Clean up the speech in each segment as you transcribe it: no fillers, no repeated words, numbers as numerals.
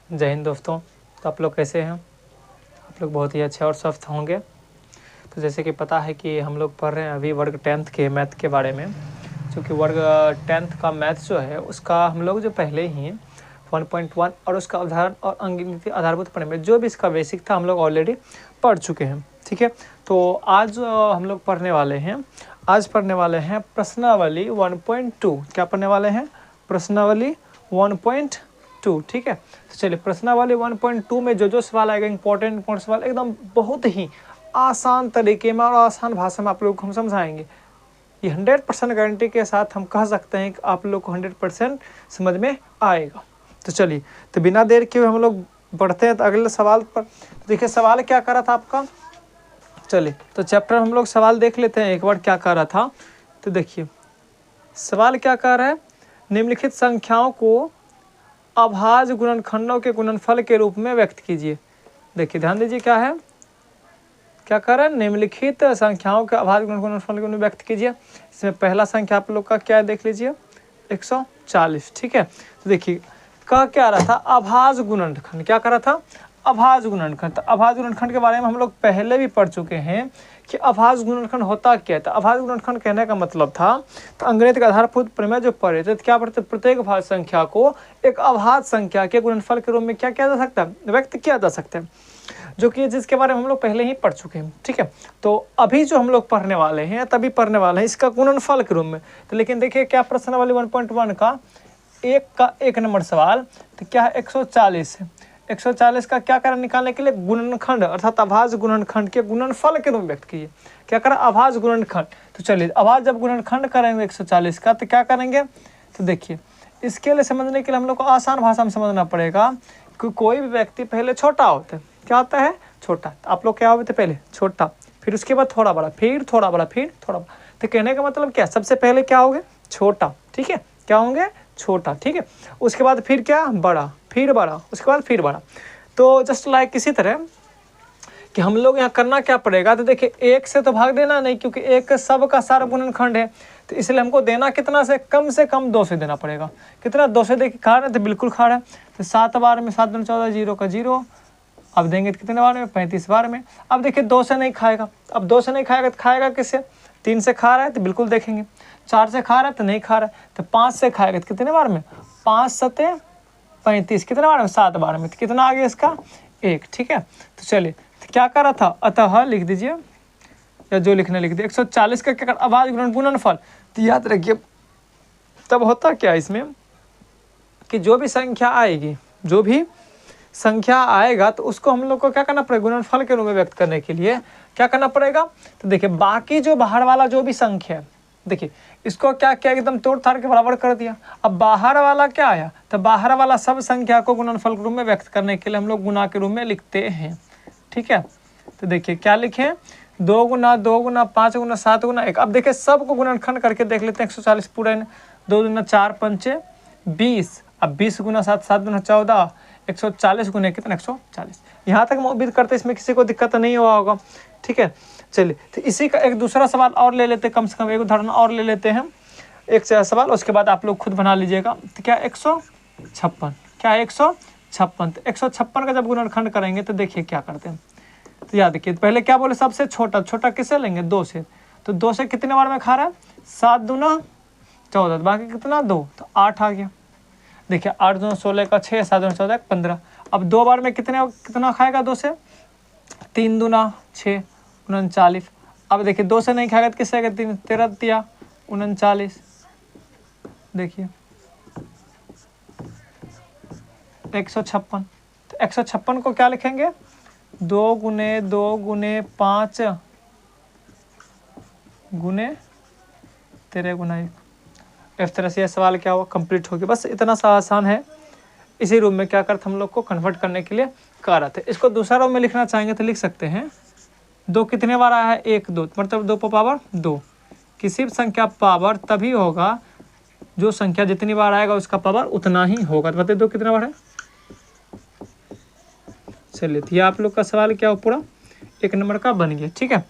जय हिंद दोस्तों। तो आप लोग कैसे हैं? आप लोग बहुत ही अच्छे और स्वस्थ होंगे। तो जैसे कि पता है कि हम लोग पढ़ रहे हैं अभी वर्ग 10th के मैथ के बारे में, क्योंकि वर्ग 10th का मैथ जो है उसका हम लोग जो पहले ही 1.1 और उसका उदाहरण और अंकगणितीय आधारभूत प्रमेय में जो भी इसका बेसिक था हम लोग ऑलरेडी पढ़ चुके हैं। ठीक है, तो आज हम लोग पढ़ने वाले हैं प्रश्नावली 1.2। क्या पढ़ने वाले हैं? प्रश्नावली 1.2। ठीक है, तो चलिए प्रश्नावली 1.2 में जो सवाल आएगा इंपॉर्टेंट सवाल एकदम बहुत ही आसान तरीके में और आसान भाषा में आप लोग को हम समझाएंगे। ये 100% गारंटी के साथ हम कह सकते हैं कि आप लोग को 100% समझ में आएगा। तो चलिए, तो बिना देर के हम लोग बढ़ते हैं तो अगले सवाल पर। देखिए सवाल क्या कर रहा था आपका। चलिए तो चैप्टर हम लोग सवाल देख लेते हैं एक बार क्या कर रहा था। तो देखिए सवाल क्या कह रहा है, निम्नलिखित संख्याओं को अभाज्य गुणनखंडों के गुणनफल के रूप में व्यक्त कीजिए। देखिए ध्यान दीजिए क्या है, क्या कर रहा है, निम्नलिखित संख्याओं के अभाज्य गुणनफल के रूप में व्यक्त कीजिए। इसमें पहला संख्या आप लोग का क्या है देख लीजिए, 140। ठीक है, तो देखिए कह क्या रहा था, अभाज्य गुणनखंड। क्या कर रहा था? अभाज्य गुणनखंड। तो अभाज्य गुणनखंड के बारे में हम लोग पहले भी पढ़ चुके हैं कि अभाज्य गुणनखंड होता क्या था। अभाज्य गुणनखंड कहने का मतलब था, तो अंकगणित का आधारभूत प्रमेय जो पढ़े थे, तो क्या पढ़ते, प्रत्येक भाज्य संख्या को एक अभाज्य संख्या के गुणनफल के रूप में क्या किया जा सकता है, व्यक्त किया जा सकता है, जो कि जिसके बारे में हम लोग पहले ही पढ़ चुके हैं। ठीक है, तो अभी जो हम लोग पढ़ने वाले हैं तभी पढ़ने वाले हैं इसका गुणनफल के रूप में। तो लेकिन देखिए क्या प्रश्नावली 1.1 का एक नंबर सवाल, तो क्या है 140 है। 140 का क्या करें निकालने के लिए, गुणनखंड अर्थात अभाज्य गुणनखंड के गुणनफल के रूप में व्यक्त कीजिए। क्या करें, अभाज्य गुणनखंड। तो चलिए अभाज्य जब गुणनखंड करेंगे 140 का तो क्या करेंगे, तो देखिए इसके लिए समझने के लिए हम लोग को आसान भाषा में समझना पड़ेगा कि कोई भी व्यक्ति पहले छोटा होता है। क्या होता है? छोटा। तो आप लोग क्या होते थे पहले? छोटा, फिर उसके बाद थोड़ा बड़ा, फिर थोड़ा बड़ा, फिर थोड़ा बड़ा। तो कहने का मतलब क्या, सबसे पहले क्या होंगे, छोटा। ठीक है, क्या होंगे, छोटा। ठीक है, उसके बाद फिर क्या, बड़ा, फिर बड़ा, उसके बाद फिर बड़ा। तो जस्ट लाइक इसी तरह कि हम लोग यहाँ करना क्या पड़ेगा, तो देखिए एक से तो भाग देना नहीं, क्योंकि एक सब का सारा गुणनखंड है, तो इसलिए हमको देना कितना से कम 2 से देना पड़ेगा। कितना, 2 से देखिए खा रहे हैं तो बिल्कुल खा रहे हैं। तो 7 बार में 7 दूनी 14, 0 का 0। अब देंगे तो कितने बार में, 35 बार में। अब देखिए 2 से नहीं खाएगा, अब 2 से नहीं खाएगा तो खाएगा किससे, 3 से खा रहा है तो बिल्कुल देखेंगे, 4 से खा रहा है तो नहीं खा रहा है, तो 5 से खाएगा तो कितने बार में, 5 सते 35, कितने बार में, 7 बार में। तो कितना आ गया इसका, 1। ठीक है, तो चलिए तो क्या कर रहा था, अतः लिख दीजिए या जो लिखना लिख दिए। 140 का क्या कर, अभाज्य गुणनफल। तो याद रखिए तब होता क्या इसमें कि जो भी संख्या आएगा तो उसको हम लोग को क्या करना पड़ेगा, गुणनफल के रूप में व्यक्त करने के लिए क्या करना पड़ेगा। तो देखिए बाकी जो बाहर वाला जो भी संख्या है, देखिए इसको क्या किया, एकदम तोड़ ताड़ के बराबर कर दिया। अब बाहर वाला क्या आया, तो बाहर वाला सब संख्या को गुणनफल के रूप में व्यक्त करने के लिए हम लोग गुणा के रूप में लिखते हैं। ठीक है, तो देखिए क्या लिखें, 2 गुना 2 गुना 5 गुना 7 गुना 1। अब देखिए सबको गुणनखंड करके देख लेते हैं। 140 पूरा 2 गुना 4 पंचे 20। अब 20 गुना 7, 7 गुना 14, 140 गुने कितना, 140। यहाँ तक उम्मीद करते इसमें किसी को दिक्कत नहीं हुआ होगा। ठीक है, चलिए तो इसी का एक दूसरा सवाल और ले लेते हैं, कम से कम एक उदाहरण और ले लेते हैं, एक सवाल, उसके बाद आप लोग खुद बना लीजिएगा। तो क्या 156, क्या 156। तो 156 का जब गुणनखंड करेंगे तो देखिए क्या करते हैं। तो याद रखिए पहले क्या बोले, सबसे छोटा किससे लेंगे, 2 से। तो 2 से कितने बार में खा रहा है, 7 दूना 14, बाकी कितना 2, तो 8 आ गया। देखिए 8 दूना 16 का 6, 7 दूना 14 15। अब 2 बार में कितना खाएगा 2 से, 3 दूना 6, 39। अब देखिए 2 से नहीं खाएगा तो किससे आएगा, 3 13 दिया 39। देखिए 156। तो 156 को क्या लिखेंगे, 2 गुने 2 गुने 5 गुने 13 गुना 1। इस तरह से यह सवाल क्या हुआ, कंप्लीट हो गया। बस इतना सा आसान है। इसी रूम में क्या करते हम लोग को कन्वर्ट करने के लिए कर रहे थे। इसको दूसरा रूम में लिखना चाहेंगे तो लिख सकते हैं। 2 कितने बार आया है, 1 2, मतलब 2 पर पावर 2। किसी भी संख्या पावर तभी होगा जो संख्या जितनी बार आएगा उसका पावर उतना ही होगा। तो बताइए 2 कितने बार है। चलिए तो ये आप लोग का सवाल क्या हो, पूरा 1 नंबर का बन गया। ठीक है,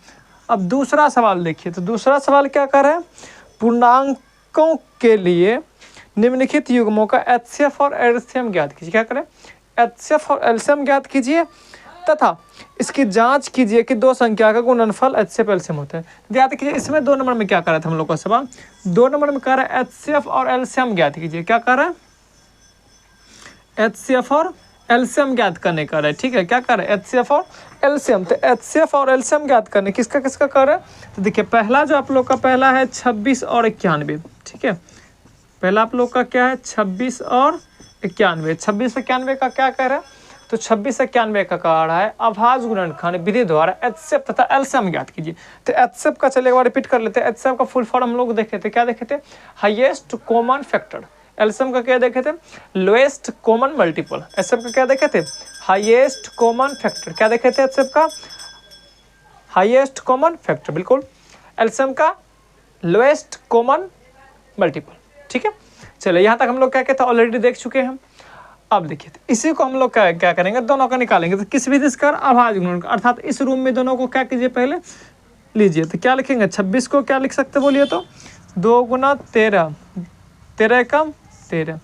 अब दूसरा सवाल देखिए। तो दूसरा सवाल क्या कर रहे हैं, पूर्णांकों के लिए निम्नलिखित युग्मों का एचसीएफ और एलसीएम ज्ञात कीजिए। क्या करें, HCF और LCM ज्ञात कीजिए तथा इसकी जांच कीजिए कि दो संख्या का गुणनफल HCF LCM होता है। याद कीजिए इसमें 2 नंबर में क्या कर रहा था हम लोग का सवाल, 2 नंबर में कह रहा है HCF और LCM ज्ञात कीजिए। क्या कर रहा है? HCF और LCM ज्ञात करने का है, ठीक है। क्या कर रहा है? HCF और LCM। तो HCF और LCM ज्ञात करने किसका किसका कर रहा है? तो देखिए पहला जो आप लोग का पहला है 26 और 91, ठीक है। पहला आप लोग का क्या है? 26 और 91। 26 91 का क्या कह रहा है? तो 26 91 का कह रहा है अभाज्य गुणनखंड विधि द्वारा HCF तथा LCM ज्ञात कीजिए। तो HCF का चलिए एक बार रिपीट कर लेते हैं। HCF का फुल फॉर्म हम लोग देखे थे, क्या देखे थे? Highest common factor. LCM का क्या देखे थे? Lowest common multiple. HCF का क्या देखे थे? Highest common factor. क्या देखे थे HCF का? हाईएस्ट कॉमन फैक्टर, बिल्कुल। LCM का लोएस्ट कॉमन मल्टीपल, ठीक है। चलिए यहाँ तक हम लोग क्या कहते हैं ऑलरेडी देख चुके हैं। अब देखिए इसी को हम लोग क्या करेंगे, दोनों का निकालेंगे। तो किस विधि से कर? अभाज्य गुणन, अर्थात इस रूम में दोनों को क्या कीजिए पहले लीजिए। तो क्या लिखेंगे? 26 को क्या लिख सकते बोलिए तो? 2 गुना 13, 13 कम 13।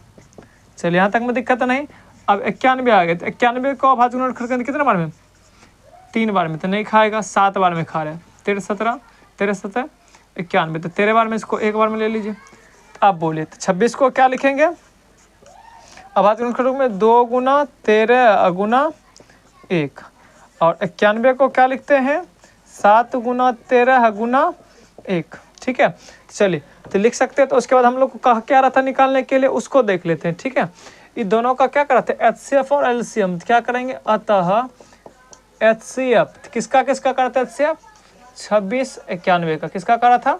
चलिए यहाँ तक में दिक्कत नहीं। अब 91 आ गए। तो 91 को अभाज्य गुणन करके कितने बार में? 3 बार में। तो नहीं खाएगा, 7 बार में खा रहा है। 13 17, 13 17 91। तो 13 बार में इसको 1 बार में ले लीजिए। तो आप बोलिए तो 26 को क्या लिखेंगे अभाज्य गुणनखंड में? 2 गुना 13 गुना 1। और 91 को क्या लिखते हैं? 7 गुना 13 गुना 1, ठीक है। चलिए तो लिख सकते हैं। तो उसके बाद हम लोग को कहा क्या रहा था निकालने के लिए, उसको देख लेते हैं, ठीक है। ये दोनों का क्या कराते हैं? HCF और LCM क्या करेंगे? अतः HCF किसका किसका कराते हैं? HCF 26 91 का। किसका करा था?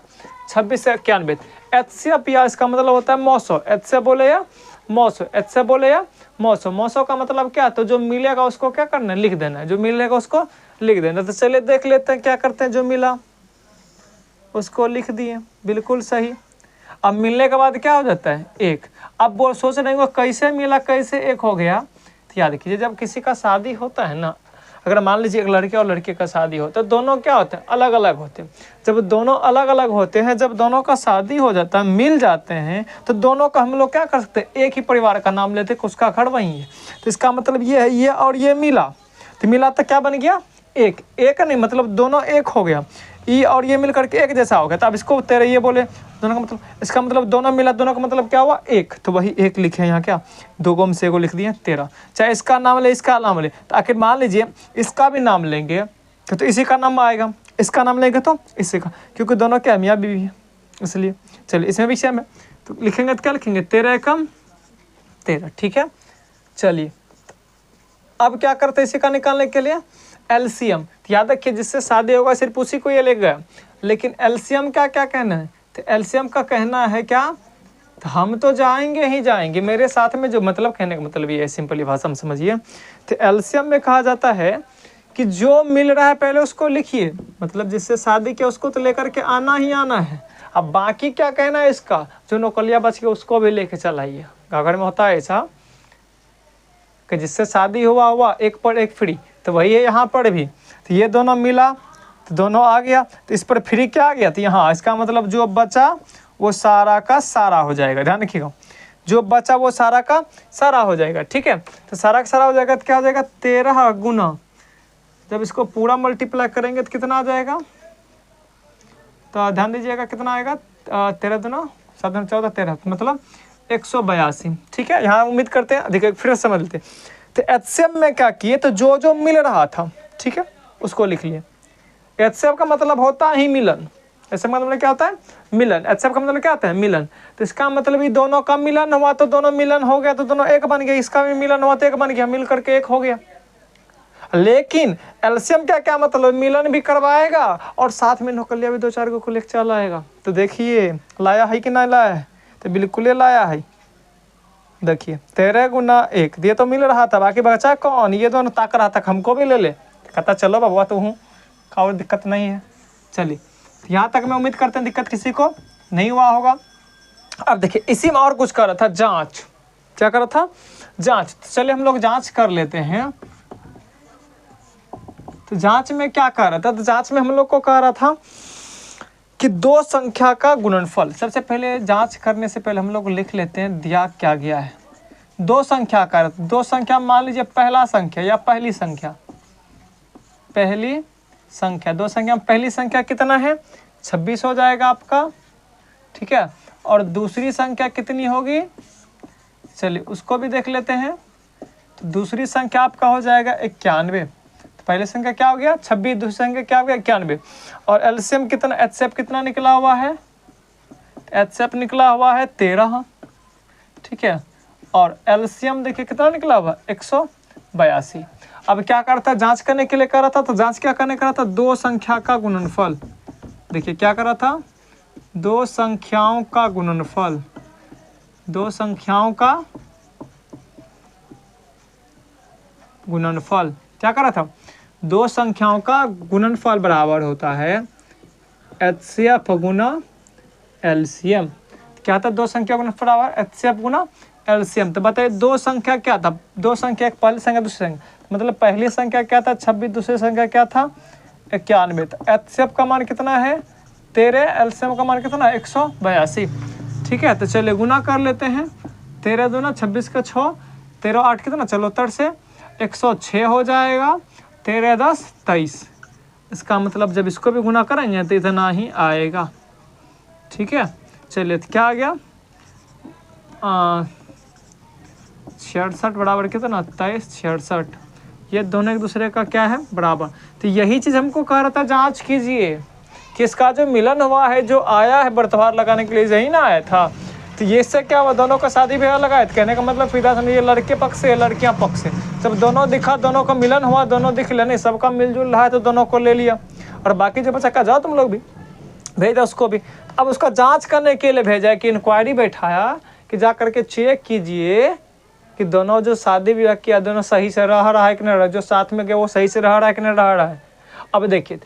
26 91। HCF या इसका मतलब होता है मौसो। HCF बोले या मौसो, HCF बोले या मौसो। मौसो का मतलब क्या? तो जो मिलेगा उसको क्या करना है? लिख देना है। जो मिलेगा उसको लिख देना। तो चलिए देख लेते हैं क्या करते हैं। जो मिला उसको लिख दिए, बिल्कुल सही। अब मिलने के बाद क्या हो जाता है? 1। अब वो सोच रहे हैं कैसे मिला, कैसे 1 हो गया। तो याद कीजिए जब किसी का शादी होता है ना, अगर मान लीजिए एक लड़के और लड़के का शादी हो तो दोनों क्या होते हैं? अलग अलग होते हैं। जब दोनों अलग अलग होते हैं, जब दोनों का शादी हो जाता है, मिल जाते हैं, तो दोनों का हम लोग क्या कर सकते हैं? एक ही परिवार का नाम लेते हैं, उसका घर वही है। तो इसका मतलब ये है, ये और ये मिला। तो मिला तो क्या बन गया? एक। एक नहीं मतलब दोनों एक हो गया। ई और ये मिल करके एक जैसा हो गया। तो अब इसको 13 ये बोले दोनों का मतलब, इसका मतलब दोनों मिला, दोनों का मतलब क्या हुआ? एक। तो वही एक लिखे यहाँ क्या? 2 को हम से को लिख दिए 13। चाहे इसका नाम ले, इसका नाम ले। तो आखिर मान लीजिए इसका भी नाम लेंगे तो इसी का नाम आएगा, इसका नाम लेंगे तो इसी का, क्योंकि दोनों क्या मियाँ बीवी है इसलिए। चलिए इसमें भी सेम है। तो लिखेंगे तो क्या लिखेंगे? 13 कम 13, ठीक है। चलिए अब क्या करते हैं इसी का निकालने के लिए? LCM। याद रखिए जिससे शादी होगा सिर्फ उसी को ये ले गया। लेकिन LCM का क्या कहना है? तो LCM का कहना है क्या? तो हम तो जाएंगे ही जाएंगे, मेरे साथ में जो मतलब कहने का मतलब ये है, सिंपली भाषा में समझिए। तो LCM में कहा जाता है कि जो मिल रहा है पहले उसको लिखिए, मतलब जिससे शादी किया उसको तो लेकर के आना ही आना है। अब बाकी क्या कहना है इसका? जो नौकलिया बच के उसको भी लेके चल आइए। घर में होता है ऐसा कि जिससे शादी हुआ एक पर एक फ्री, तो वही है यहाँ पर भी। तो ये दोनों मिला तो दोनों आ गया, तो इस पर फ्री क्या आ गया? तो यहाँ इसका मतलब जो बचा वो सारा का सारा हो जाएगा। ध्यान रखिएगा, जो बचा वो सारा का सारा हो जाएगा, ठीक है। तो सारा का सारा हो जाएगा तो क्या हो जाएगा? 13 गुना, जब इसको पूरा मल्टीप्लाई करेंगे तो कितना आ जाएगा? तो ध्यान दीजिएगा कितना आएगा? 13 दूना 7 दूना 14 13, मतलब 182, ठीक है। यहाँ उम्मीद करते हैं, देखिए फिर समझ लेते हैं। तो HCF में क्या किए? तो जो जो मिल रहा था, ठीक है, उसको लिख लिए। HCF का मतलब होता है मिलन। HCF का मतलब क्या होता है? मिलन। HCF का मतलब क्या होता है? मिलन। तो इसका मतलब ये दोनों का मिलन हुआ तो दोनों मिलन हो गया, तो दोनों एक बन गया। इसका भी मिलन हुआ तो एक बन गया, मिल करके एक हो गया। लेकिन LCM क्या क्या मतलब? मिलन भी करवाएगा और साथ में नौकलिया भी 2-4 को लेकर चला आएगा। तो देखिए लाया है कि नहीं लाया है? तो बिल्कुल लाया है। देखिए 13 गुना 1 ये तो मिल रहा था, बाकी बचा कौन? ये दोनों ताक रहा था हमको भी ले ले। कहता चलो बाबा तो हूँ, और दिक्कत नहीं है। चलिए यहाँ तक मैं उम्मीद करते हैं दिक्कत किसी को नहीं हुआ होगा। अब देखिए इसी में और कुछ कर रहा था, जांच। क्या कर रहा था? जांच। तो चलिए हम लोग जांच कर लेते हैं। तो जांच में क्या कर रहा था? तो जांच में हम लोग को कह रहा था कि दो संख्या का गुणनफल। सबसे पहले जांच करने से पहले हम लोग लिख लेते हैं दिया क्या गया है। दो संख्या कर, दो संख्या मान लीजिए पहला संख्या या पहली संख्या, पहली संख्या, दो संख्या में पहली संख्या कितना है 26 हो जाएगा आपका, ठीक है। और दूसरी संख्या कितनी होगी, चलिए उसको भी देख लेते हैं। तो दूसरी संख्या आपका हो जाएगा 91। तो पहली संख्या क्या हो गया 26, दूसरी संख्या क्या हो गया 91। और एलसीएम कितना, एचसीएफ कितना निकला हुआ है, एचसीएफ निकला हुआ है 13, ठीक है। और एलसीएम देखिए कितना निकला हुआ 182। अब क्या करता है, जांच करने के लिए कर रहा था, तो जांच क्या करने कर रहा था, दो संख्या का गुणनफल। देखिए क्या कर रहा था, दो संख्याओं का गुणनफल, दो संख्याओं का गुणनफल क्या कर रहा था, दो संख्याओं का गुणनफल बराबर होता है एचसीएफ गुना एलसीएम। क्या था, दो संख्या गुणनफल बराबर एचसीएफ गुना एलसीएम। तो बताइए दो संख्या क्या था, दो संख्या, एक पहली संख्या दूसरी संख्या, मतलब पहली संख्या क्या था 26, दूसरी संख्या क्या था 91। तो एचसीएफ का मान कितना है 13, एलसीएम का मान कितना 182, ठीक है। तो चलिए गुना कर लेते हैं, 13 दूना 26 का 6, 13 8 कितना, चलो 13 से 106 हो जाएगा, 13 10 23। इसका मतलब जब इसको भी गुना करेंगे तो इतना ही आएगा, ठीक है। चलिए तो क्या आ गया 66 बराबर कितना 23 66, ये दोनों एक दूसरे का क्या है बराबर। तो यही चीज़ हमको कह रहा था, जांच कीजिए कि इसका जो मिलन हुआ है, जो आया है बर्तवार लगाने के लिए यही ना आया था। तो ये इससे क्या हुआ, दोनों का शादी ब्याह लगाए। कहने का मतलब सीधा समझिए लड़के पक्ष से लड़कियां पक्ष से, जब दोनों दिखा, दोनों का मिलन हुआ, दोनों दिख लेने, सबका मिलजुल रहा है तो दोनों को ले लिया। और बाकी जो बच्चा का जाओ तुम लोग भी भेजा उसको भी। अब उसका जांच करने के लिए भेजा है कि इंक्वायरी बैठाया कि जा करके चेक कीजिए कि दोनों जो शादी ब्याह किया दोनों सही से रह रहा है कि नहीं रहा, जो साथ में गया वो सही से रह रहा है कि नहीं रह रहा है। अब देखिए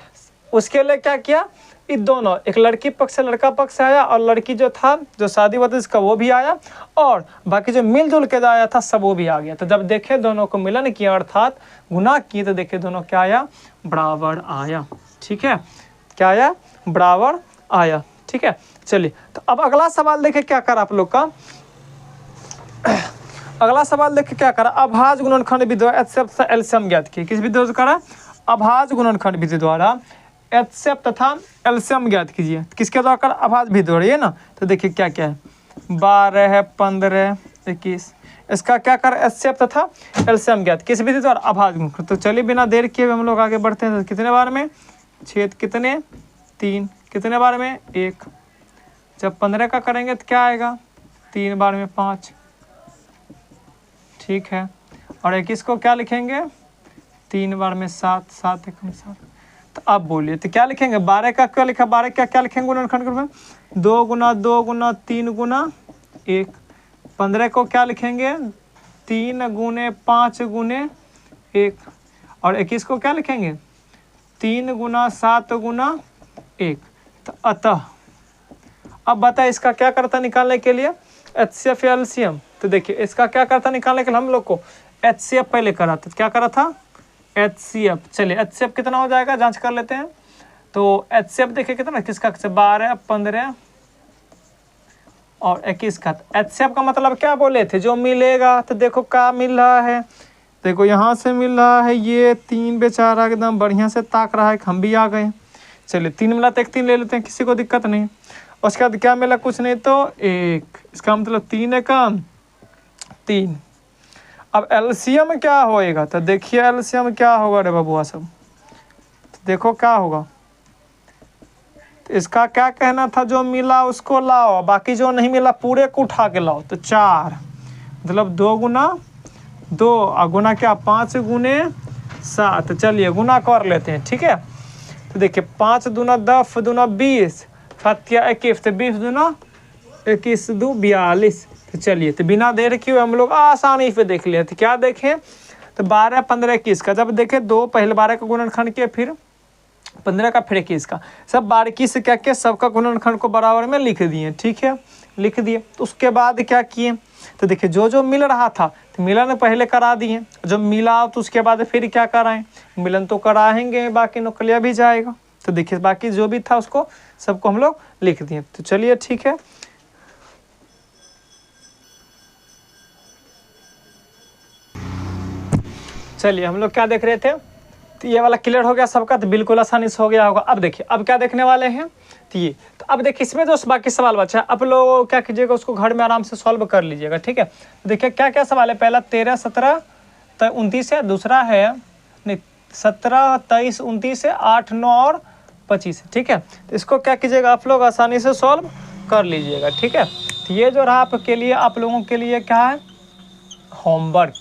उसके लिए क्या किया, ये दोनों, एक लड़की पक्ष से लड़का पक्ष से आया, और लड़की जो था जो शादी हुआ था इसका वो भी आया, और बाकी जो मिलजुल के आया था सब वो भी आ गया। तो जब देखे दोनों को मिलन किया अर्थात गुना किए, तो देखे दोनों क्या आया बराबर आया, ठीक है। क्या आया बराबर आया, ठीक है। चलिए तो अब अगला सवाल देखे क्या करा आप लोग का, अगला सवाल देखे क्या करा, अभाज्य गुणनखंड विधि द्वारा एचसीएफ तथा एलसीएम ज्ञात किए। किस विधि द्वारा करा, अभाज्य गुणनखंड विधि द्वारा एचसीएफ तथा एलसीएम ज्ञात कीजिए। किसके द्वारा करा, अभाज्य विधि द्वारा, ये ना। तो देखिए क्या क्या है, 12 15 21, इसका क्या करा एचसीएफ तथा एलसीएम ज्ञात किस विधि द्वारा, अभाज्य गुणनखंड। तो चलिए बिना देर किए हम लोग आगे बढ़ते हैं। तो कितने बार में, छेद कितने 3, कितने बार में 1, जब 15 का करेंगे तो क्या आएगा 3 बार में 5, ठीक है। और 21 को क्या लिखेंगे 3 बार में 7, 7 एकम 7। तो अब बोलिए तो क्या लिखेंगे, 12 का क्या लिखा, 12 का क्या लिखेंगे गुणनखंड के रूप में, 2 गुना 2 गुना 3 गुना 1। 15 को क्या लिखेंगे 3 गुने 5 गुने 1। और 21 को क्या लिखेंगे 3 गुना 7 गुना 1। तो अतः अब बताए इसका क्या करता निकालने के लिए, एचसीएफ या एलसीएम। तो देखिए इसका क्या करता निकालने के लिए, हम लोग को एचसीएफ पहले करा था, क्या करा था एचसीएफ। चलिए एचसीएफ कितना हो जाएगा जांच कर लेते हैं। तो एचसीएफ देखिए कितना, किसका 12 15 और 21 का। एचसीएफ का मतलब क्या बोले थे, जो मिलेगा। तो देखो क्या मिल रहा है, देखो यहाँ से मिल रहा है, ये 3 बेचारा एकदम बढ़िया से ताक रहा है, हम भी आ गए। चलिए 3 मिला तो 1 3 ले लेते हैं, किसी को दिक्कत नहीं। उसके बाद क्या मिला, कुछ नहीं तो 1, इसका मतलब 3 एकम 3। अब एलसीएम क्या होएगा, तो देखिए एलसीएम क्या होगा रे बबुआ सब, तो देखो क्या होगा। तो इसका क्या कहना था, जो मिला उसको लाओ, बाकी जो नहीं मिला पूरे को उठा के लाओ। तो 4 मतलब 2 गुना 2 और गुना क्या 5 गुने 7। चलिए गुना कर लेते हैं, ठीक है। तो देखिए 5 दूना 10 दूना 20, 7 या 21, तो 20 दूना 21 2 42। तो चलिए तो बिना देर किए हम लोग आसानी से देख लिए। तो क्या देखें, तो 12 15 21 का जब देखें 2 पहले 12 का गुणनखंड किए, फिर 15 का, फिर 21 का, सब बारीकी से क्या किया, सबका गुणनखंड को बराबर में लिख दिए, ठीक है लिख दिए। तो उसके बाद क्या किए, तो देखिए जो जो मिल रहा था तो मिलन पहले करा दिए, जब मिला तो उसके बाद फिर क्या कराएं, मिलन तो कराएंगे, बाकी नौकरियाँ भी जाएगा। तो देखिए बाकी जो भी था उसको सबको हम लोग लिख दिए। तो चलिए ठीक है, चलिए हम लोग क्या देख रहे थे, तो ये वाला क्लियर हो गया सबका, तो बिल्कुल आसानी से हो गया होगा। अब देखिए अब क्या देखने वाले हैं, तो ये तो अब देखिए इसमें जो बाकी सवाल बचा है, आप लोग क्या कीजिएगा, उसको घर में आराम से सॉल्व कर लीजिएगा, ठीक है। तो देखिए क्या क्या सवाल है, पहला 13, 17, 29 है, दूसरा है नहीं 17, 23, 29 है, 8, 9 और 25, ठीक है। तो इसको क्या कीजिएगा, आप लोग आसानी से सॉल्व कर लीजिएगा, ठीक है। तो ये जो रहा आपके लिए, आप लोगों के लिए क्या है, होमवर्क,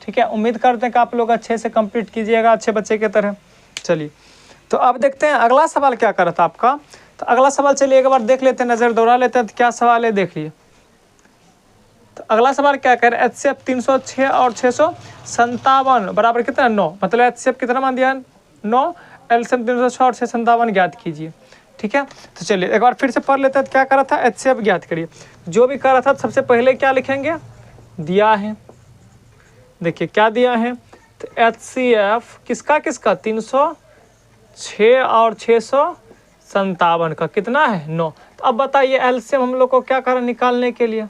ठीक है। उम्मीद करते हैं कि आप लोग अच्छे से कंप्लीट कीजिएगा, अच्छे बच्चे की तरह। चलिए तो अब देखते हैं अगला सवाल क्या कर रहा था आपका। तो अगला सवाल चलिए एक बार देख लेते हैं, नज़र दौड़ा लेते हैं, तो क्या सवाल है देखिए। तो अगला सवाल क्या कर रहा है, HCF 306 और 657 बराबर कितना, 9, मतलब HCF कितना मान दिया, 9, LCM 306 और 657 ज्ञात कीजिए, ठीक है। तो चलिए एक बार फिर से पढ़ लेते हैं, तो क्या करा था, HCF ज्ञात करिए। जो भी करा था सबसे पहले क्या लिखेंगे, दिया है, देखिए क्या दिया है, तो HCF किसका किसका, 306 और 657 का कितना है, 9। तो अब बताइए एलसीएम हम लोग को क्या करें निकालने के लिए,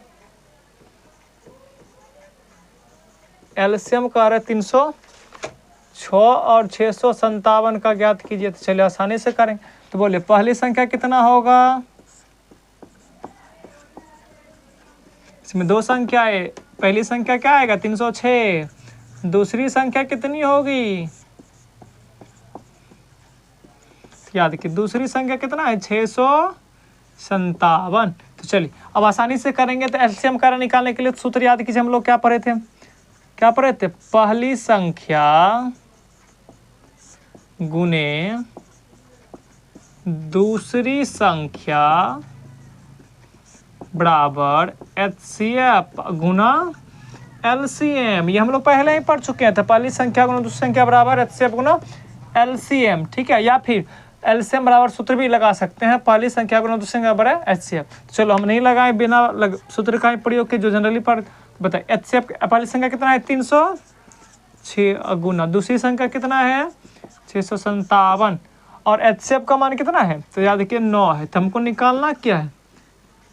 एलसीएम का रहा 306 और 657 का ज्ञात कीजिए। तो चलिए आसानी से करें, तो बोले पहली संख्या कितना होगा, इसमें दो संख्या है, पहली संख्या क्या आएगा 306, दूसरी संख्या कितनी होगी, याद कि दूसरी संख्या कितना है 657। तो चलिए अब आसानी से करेंगे। तो एलसीएम का निकालने के लिए सूत्र याद कीजिए, हम लोग क्या पढ़े थे, पहली संख्या गुने दूसरी संख्या बराबर HCF गुना LCM। ये हम लोग पहले ही पढ़ चुके हैं, तो पहली संख्या गुना दूसरी संख्या बराबर HCF गुना LCM, ठीक है। या फिर LCM बराबर सूत्र भी लगा सकते हैं, पहली संख्या गुना दूसरी संख्या बराबर HCF। चलो हम नहीं लगाए, बिना सूत्र का ही प्रयोग के जो जनरली पढ़ बताए। HCF पहली संख्या कितना है 306 गुना दूसरी संख्या कितना है 657 और HCF का मान कितना है, तो याद रखिए 9 है। तो हमको निकालना क्या है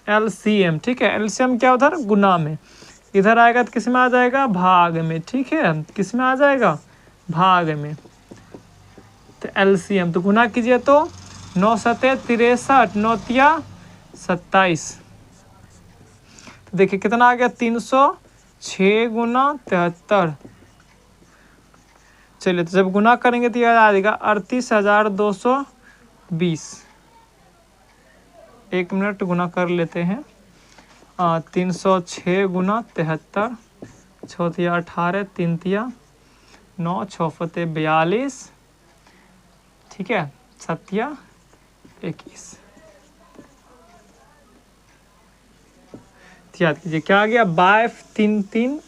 LCM, ठीक है। LCM क्या उधर गुना में, इधर आएगा तो किस में आ जाएगा, भाग में, ठीक है। किस में आ जाएगा, भाग में। तो LCM तो गुना कीजिए, तो 9 सते 63, 9 तिया 27। तो देखिए कितना आ गया 306 गुना 73। चलिए तो जब गुना करेंगे तो यह आ जाएगा 38,220। एक मिनट गुना कर लेते हैं, 306 गुना 73, 6 तिया 18, 3 तिया 9, 6 फते 42, ठीक है, 7 21। याद कीजिए क्या आ गया, 22,338,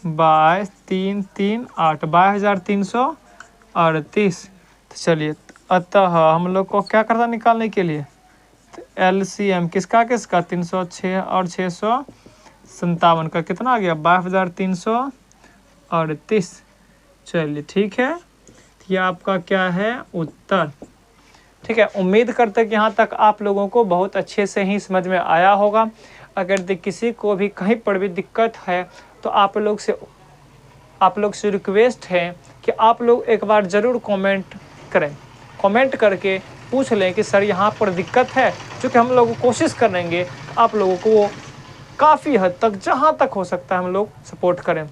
22,338। तो चलिए अतः हम लोग को क्या करना निकालने के लिए, तो LCM किसका किसका 306 और 657 का कितना आ गया 22,338। चलिए ठीक है, ये आपका क्या है उत्तर, ठीक है। उम्मीद करते हैं कि यहाँ तक आप लोगों को बहुत अच्छे से ही समझ में आया होगा। अगर किसी को भी कहीं पर भी दिक्कत है तो आप लोग से रिक्वेस्ट है कि आप लोग एक बार ज़रूर कमेंट करें, कमेंट करके पूछ लें कि सर यहाँ पर दिक्कत है, जो कि हम लोग कोशिश करेंगे आप लोगों को काफ़ी हद तक जहाँ तक हो सकता है हम लोग सपोर्ट करें।